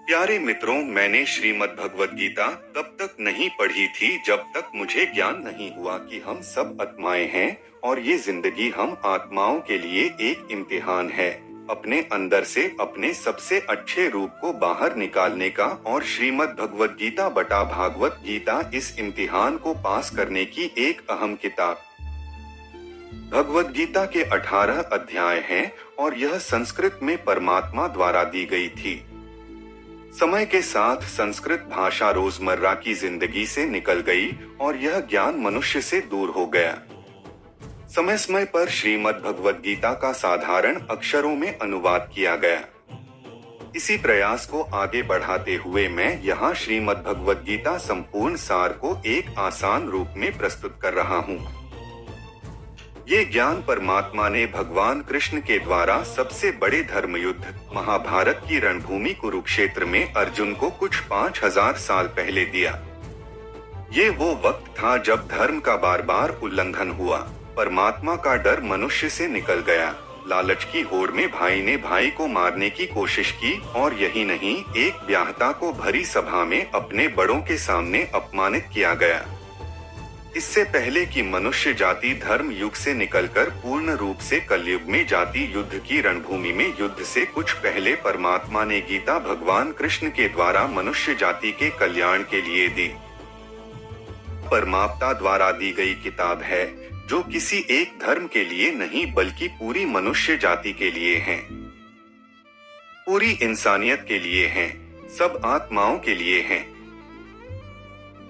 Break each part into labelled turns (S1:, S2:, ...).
S1: प्यारे मित्रों, मैंने श्रीमद् भगवद गीता तब तक नहीं पढ़ी थी जब तक मुझे ज्ञान नहीं हुआ कि हम सब आत्माएं हैं और ये जिंदगी हम आत्माओं के लिए एक इम्तिहान है, अपने अंदर से अपने सबसे अच्छे रूप को बाहर निकालने का। और श्रीमद् भगवद गीता बटा भागवत गीता इस इम्तिहान को पास करने की एक अहम किताब। भगवद गीता के 18 अध्याय हैं और यह संस्कृत में परमात्मा द्वारा दी गई थी। समय के साथ संस्कृत भाषा रोजमर्रा की जिंदगी से निकल गई और यह ज्ञान मनुष्य से दूर हो गया। समय समय पर श्रीमद् भगवद गीता का साधारण अक्षरों में अनुवाद किया गया। इसी प्रयास को आगे बढ़ाते हुए मैं यहाँ श्रीमद् भगवद गीता संपूर्ण सार को एक आसान रूप में प्रस्तुत कर रहा हूँ। ये ज्ञान परमात्मा ने भगवान कृष्ण के द्वारा सबसे बड़े धर्म युद्ध महाभारत की रणभूमि कुरुक्षेत्र में अर्जुन को कुछ 5000 साल पहले दिया। ये वो वक्त था जब धर्म का बार बार उल्लंघन हुआ, परमात्मा का डर मनुष्य से निकल गया, लालच की होड़ में भाई ने भाई को मारने की कोशिश की और यही नहीं, एक ब्याहता को भरी सभा में अपने बड़ों के सामने अपमानित किया गया। इससे पहले कि मनुष्य जाति धर्म युग से निकलकर पूर्ण रूप से कलयुग में जाति युद्ध की रणभूमि में युद्ध से कुछ पहले परमात्मा ने गीता भगवान कृष्ण के द्वारा मनुष्य जाति के कल्याण के लिए दी। परमात्मा द्वारा दी गई किताब है जो किसी एक धर्म के लिए नहीं बल्कि पूरी मनुष्य जाति के लिए है, पूरी इंसानियत के लिए है, सब आत्माओं के लिए है।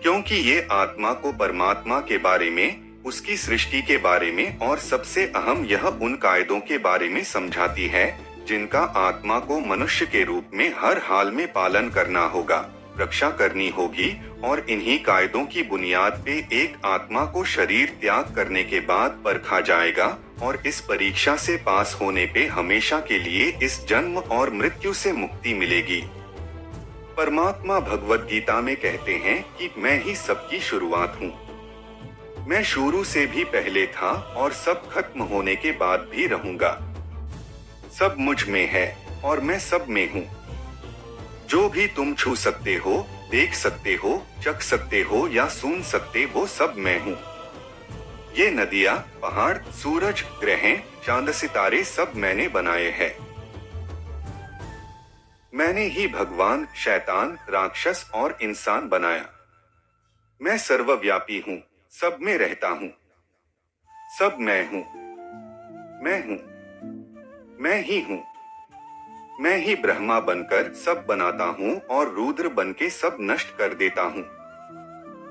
S1: क्योंकि ये आत्मा को परमात्मा के बारे में, उसकी सृष्टि के बारे में और सबसे अहम यह उन कायदों के बारे में समझाती है जिनका आत्मा को मनुष्य के रूप में हर हाल में पालन करना होगा, रक्षा करनी होगी। और इन्हीं कायदों की बुनियाद पे एक आत्मा को शरीर त्याग करने के बाद परखा जाएगा और इस परीक्षा से पास होने पे हमेशा के लिए इस जन्म और मृत्यु से मुक्ति मिलेगी। परमात्मा भगवद गीता में कहते हैं कि मैं ही सबकी शुरुआत हूँ, मैं शुरू से भी पहले था और सब खत्म होने के बाद भी रहूंगा। सब मुझ में है और मैं सब में हूँ। जो भी तुम छू सकते हो, देख सकते हो, चख सकते हो या सुन सकते, वो सब मैं हूँ। ये नदियाँ, पहाड़, सूरज, ग्रह, चांद, सितारे सब मैंने बनाए हैं। मैंने ही भगवान, शैतान, राक्षस और इंसान बनाया। मैं सर्वव्यापी हूँ, सब में रहता हूँ, सब मैं हूँ, मैं ही हूँ। मैं ही ब्रह्मा बनकर सब बनाता हूँ और रुद्र बनके सब नष्ट कर देता हूँ।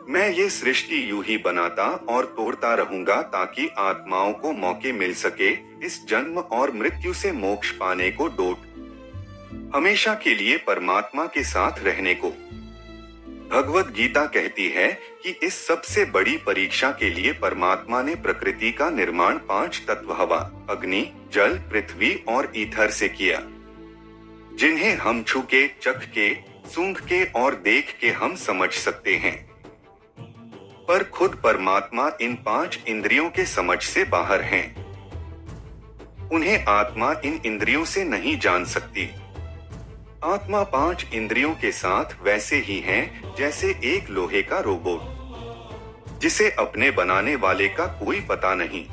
S1: मैं ये सृष्टि यूं ही बनाता और तोड़ता रहूंगा ताकि आत्माओं को मौके मिल सके इस जन्म और मृत्यु से मोक्ष पाने को, डोट हमेशा के लिए परमात्मा के साथ रहने को। भगवद गीता कहती है कि इस सबसे बड़ी परीक्षा के लिए परमात्मा ने प्रकृति का निर्माण 5 तत्व हवा, अग्नि, जल, पृथ्वी और ईथर से किया, जिन्हें हम छू के, चख के, सूंघ के और देख के हम समझ सकते हैं। पर खुद परमात्मा इन 5 इंद्रियों के समझ से बाहर हैं। उन्हें आत्मा इन इंद्रियों से नहीं जान सकती। आत्मा 5 इंद्रियों के साथ वैसे ही है जैसे एक लोहे का रोबोट, जिसे अपने बनाने वाले का कोई पता नहीं।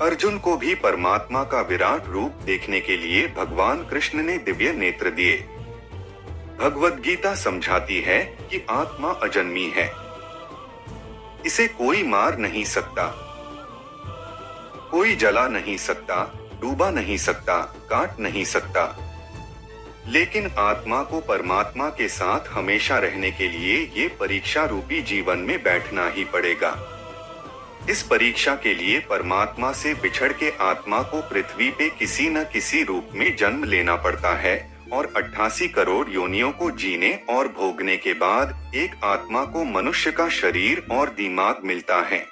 S1: अर्जुन को भी परमात्मा का विराट रूप देखने के लिए भगवान कृष्ण ने दिव्य नेत्र दिए। भगवद गीता समझाती है कि आत्मा अजन्मी है, इसे कोई मार नहीं सकता, कोई जला नहीं सकता, डूबा नहीं सकता, काट नहीं सकता। लेकिन आत्मा को परमात्मा के साथ हमेशा रहने के लिए ये परीक्षा रूपी जीवन में बैठना ही पड़ेगा। इस परीक्षा के लिए परमात्मा से बिछड़ के आत्मा को पृथ्वी पे किसी न किसी रूप में जन्म लेना पड़ता है और 88 करोड़ योनियों को जीने और भोगने के बाद एक आत्मा को मनुष्य का शरीर और दिमाग मिलता है।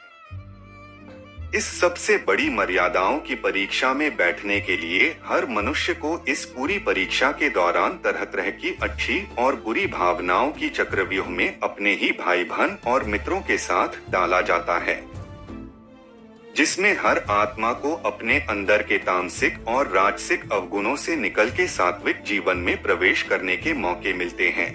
S1: इस सबसे बड़ी मर्यादाओं की परीक्षा में बैठने के लिए हर मनुष्य को इस पूरी परीक्षा के दौरान तरह तरह की अच्छी और बुरी भावनाओं की चक्रव्यूह में अपने ही भाई बहन और मित्रों के साथ डाला जाता है। जिसमें हर आत्मा को अपने अंदर के तामसिक और राजसिक अवगुणों से निकल के सात्विक जीवन में प्रवेश करने के मौके मिलते हैं।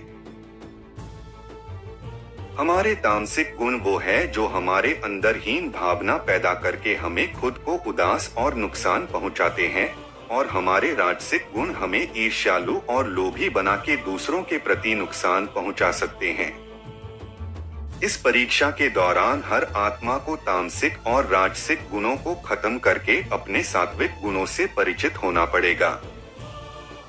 S1: हमारे तामसिक गुण वो है जो हमारे अंदर हीन भावना पैदा करके हमें खुद को उदास और नुकसान पहुंचाते हैं, और हमारे राजसिक गुण हमें ईर्ष्यालु और लोभी बना के दूसरों के प्रति नुकसान पहुंचा सकते हैं। इस परीक्षा के दौरान हर आत्मा को तामसिक और राजसिक गुणों को खत्म करके अपने सात्विक गुणों से परिचित होना पड़ेगा।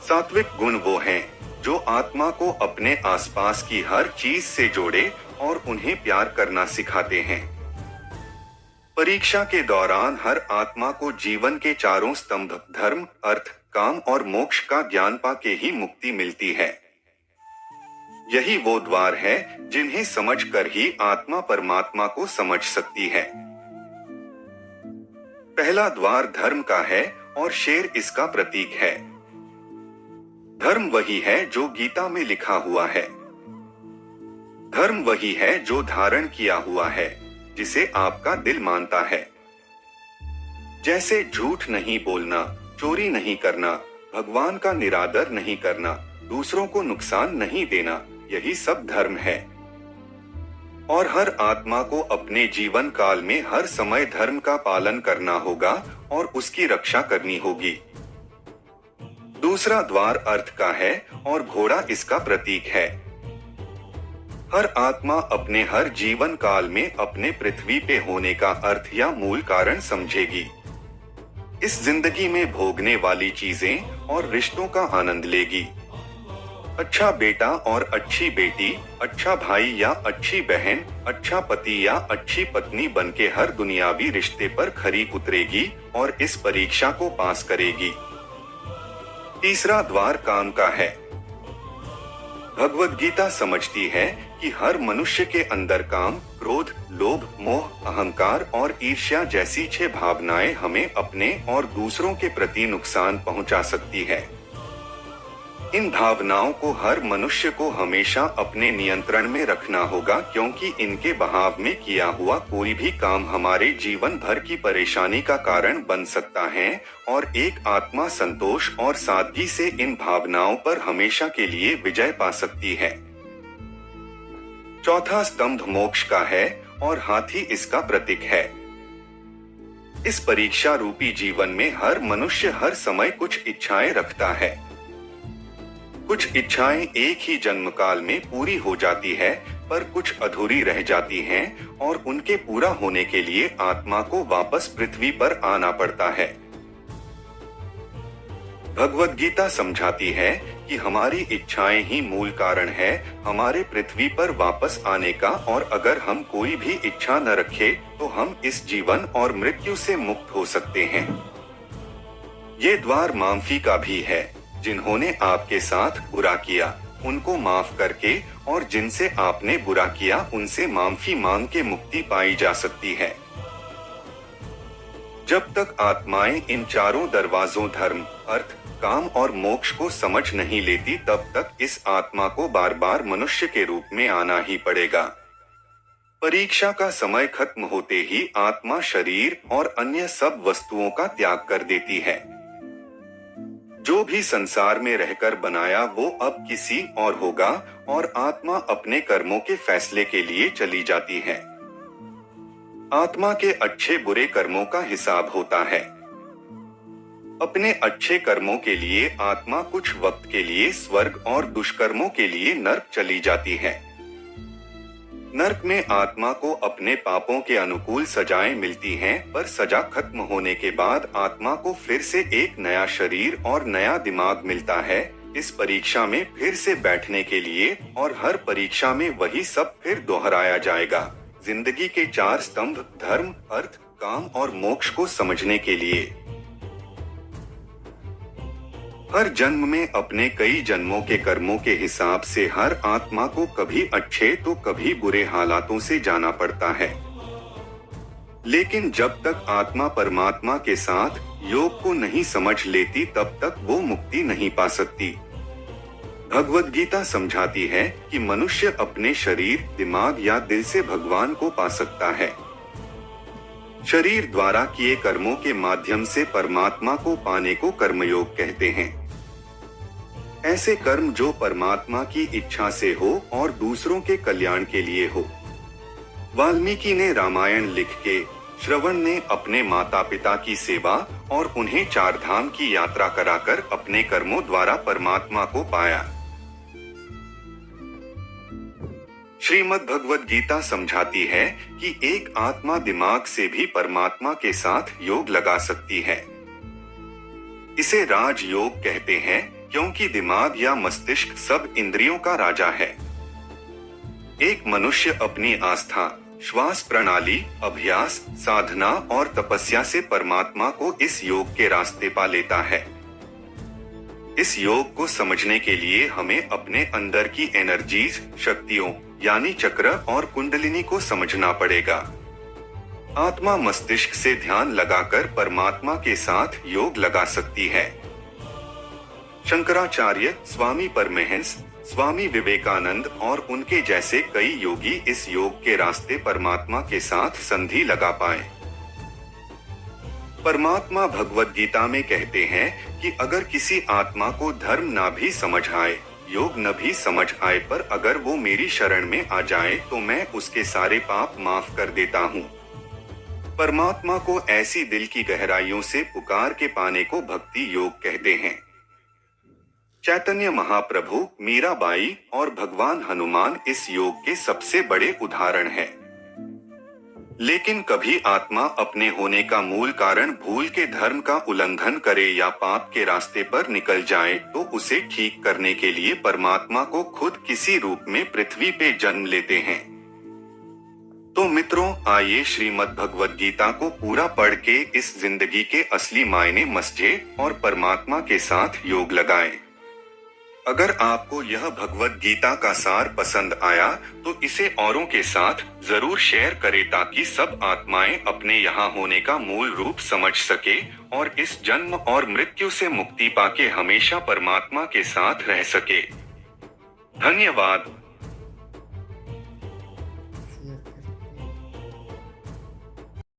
S1: सात्विक गुण वो हैं जो आत्मा को अपने आसपास की हर चीज से जोड़े और उन्हें प्यार करना सिखाते हैं। परीक्षा के दौरान हर आत्मा को जीवन के चारों स्तंभ धर्म, अर्थ, काम और मोक्ष का ज्ञान पाके ही मुक्ति मिलती है। यही वो द्वार है जिन्हें समझकर ही आत्मा परमात्मा को समझ सकती है। पहला द्वार धर्म का है और शेर इसका प्रतीक है। धर्म वही है जो गीता में लिखा हुआ है। धर्म वही है जो धारण किया हुआ है, जिसे आपका दिल मानता है। जैसे झूठ नहीं बोलना, चोरी नहीं करना, भगवान का निरादर नहीं करना, दूसरों को नुकसान नहीं देना, यही सब धर्म है। और हर आत्मा को अपने जीवन काल में हर समय धर्म का पालन करना होगा और उसकी रक्षा करनी होगी। दूसरा द्वार अर्थ का है और घोड़ा इसका प्रतीक है। हर आत्मा अपने हर जीवन काल में अपने पृथ्वी पे होने का अर्थ या मूल कारण समझेगी। इस जिंदगी में भोगने वाली चीजें और रिश्तों का आनंद लेगी। अच्छा बेटा और अच्छी बेटी, अच्छा भाई या अच्छी बहन, अच्छा पति या अच्छी पत्नी बनके हर दुनियावी रिश्ते पर खरी उतरेगी और इस परीक्षा को पास करेगी। तीसरा द्वार काम का है। भगवद गीता समझती है कि हर मनुष्य के अंदर काम, क्रोध, लोभ, मोह, अहंकार और ईर्ष्या जैसी 6 भावनाएं हमें अपने और दूसरों के प्रति नुकसान पहुंचा सकती है। इन भावनाओं को हर मनुष्य को हमेशा अपने नियंत्रण में रखना होगा, क्योंकि इनके बहाव में किया हुआ कोई भी काम हमारे जीवन भर की परेशानी का कारण बन सकता है और एक आत्मा संतोष और सादगी से इन भावनाओं पर हमेशा के लिए विजय पा सकती है। चौथा स्तंभ मोक्ष का है और हाथी इसका प्रतीक है। इस परीक्षा रूपी जीवन में हर मनुष्य हर समय कुछ इच्छाएं रखता है। कुछ इच्छाएं एक ही जन्म काल में पूरी हो जाती है, पर कुछ अधूरी रह जाती हैं और उनके पूरा होने के लिए आत्मा को वापस पृथ्वी पर आना पड़ता है। भगवद गीता समझाती है कि हमारी इच्छाएं ही मूल कारण है हमारे पृथ्वी पर वापस आने का, और अगर हम कोई भी इच्छा न रखे तो हम इस जीवन और मृत्यु से मुक्त हो सकते हैं। ये द्वार माफी का भी है। जिन्होंने आपके साथ बुरा किया उनको माफ करके और जिनसे आपने बुरा किया उनसे माफी मांग के मुक्ति पाई जा सकती है। जब तक आत्माएं इन चारों दरवाजों धर्म, अर्थ, काम और मोक्ष को समझ नहीं लेती, तब तक इस आत्मा को बार बार मनुष्य के रूप में आना ही पड़ेगा। परीक्षा का समय खत्म होते ही आत्मा शरीर और अन्य सब वस्तुओं का त्याग कर देती है। जो भी संसार में रहकर बनाया वो अब किसी और होगा और आत्मा अपने कर्मों के फैसले के लिए चली जाती है। आत्मा के अच्छे बुरे कर्मों का हिसाब होता है। अपने अच्छे कर्मों के लिए आत्मा कुछ वक्त के लिए स्वर्ग और दुष्कर्मों के लिए नर्क चली जाती है। नर्क में आत्मा को अपने पापों के अनुकूल सजाएं मिलती हैं, पर सजा खत्म होने के बाद आत्मा को फिर से एक नया शरीर और नया दिमाग मिलता है इस परीक्षा में फिर से बैठने के लिए, और हर परीक्षा में वही सब फिर दोहराया जाएगा। जिंदगी के 4 स्तंभ धर्म, अर्थ, काम और मोक्ष को समझने के लिए। हर जन्म में अपने कई जन्मों के कर्मों के हिसाब से हर आत्मा को कभी अच्छे तो कभी बुरे हालातों से जाना पड़ता है। लेकिन जब तक आत्मा परमात्मा के साथ योग को नहीं समझ लेती तब तक वो मुक्ति नहीं पा सकती। भगवद गीता समझाती है कि मनुष्य अपने शरीर, दिमाग या दिल से भगवान को पा सकता है। शरीर द्वारा किए कर्मों के माध्यम से परमात्मा को पाने को कर्मयोग कहते हैं। ऐसे कर्म जो परमात्मा की इच्छा से हो और दूसरों के कल्याण के लिए हो। वाल्मीकि ने रामायण लिख के, श्रवण ने अपने माता पिता की सेवा और उन्हें चार धाम की यात्रा कराकर अपने कर्मों द्वारा परमात्मा को पाया। श्रीमद् भगवद गीता समझाती है कि एक आत्मा दिमाग से भी परमात्मा के साथ योग लगा सकती है। इसे राज योग कहते हैं क्योंकि दिमाग या मस्तिष्क सब इंद्रियों का राजा है। एक मनुष्य अपनी आस्था, श्वास प्रणाली, अभ्यास, साधना और तपस्या से परमात्मा को इस योग के रास्ते पा लेता है। इस योग को समझने के लिए हमें अपने अंदर की एनर्जीज, शक्तियों यानी चक्र और कुंडलिनी को समझना पड़ेगा। आत्मा मस्तिष्क से ध्यान लगाकर परमात्मा के साथ योग लगा सकती है। शंकराचार्य, स्वामी परमहंस, स्वामी विवेकानंद और उनके जैसे कई योगी इस योग के रास्ते परमात्मा के साथ संधि लगा पाए। परमात्मा भगवद गीता में कहते हैं कि अगर किसी आत्मा को धर्म ना भी समझ आए, योग न भी समझ आए, पर अगर वो मेरी शरण में आ जाए तो मैं उसके सारे पाप माफ कर देता हूँ। परमात्मा को ऐसी दिल की गहराइयों से पुकार के पाने को भक्ति योग कहते हैं। चैतन्य महाप्रभु, मीराबाई और भगवान हनुमान इस योग के सबसे बड़े उदाहरण हैं। लेकिन कभी आत्मा अपने होने का मूल कारण भूल के धर्म का उल्लंघन करे या पाप के रास्ते पर निकल जाए तो उसे ठीक करने के लिए परमात्मा को खुद किसी रूप में पृथ्वी पे जन्म लेते हैं। तो मित्रों, आइए श्रीमद् भगवद गीता को पूरा पढ़ के इस जिंदगी के असली मायने समझें और परमात्मा के साथ योग लगाएं। अगर आपको यह भगवद गीता का सार पसंद आया तो इसे औरों के साथ जरूर शेयर करें ताकि सब आत्माएं अपने यहाँ होने का मूल रूप समझ सके और इस जन्म और मृत्यु से मुक्ति पाके हमेशा परमात्मा के साथ रह सके। धन्यवाद।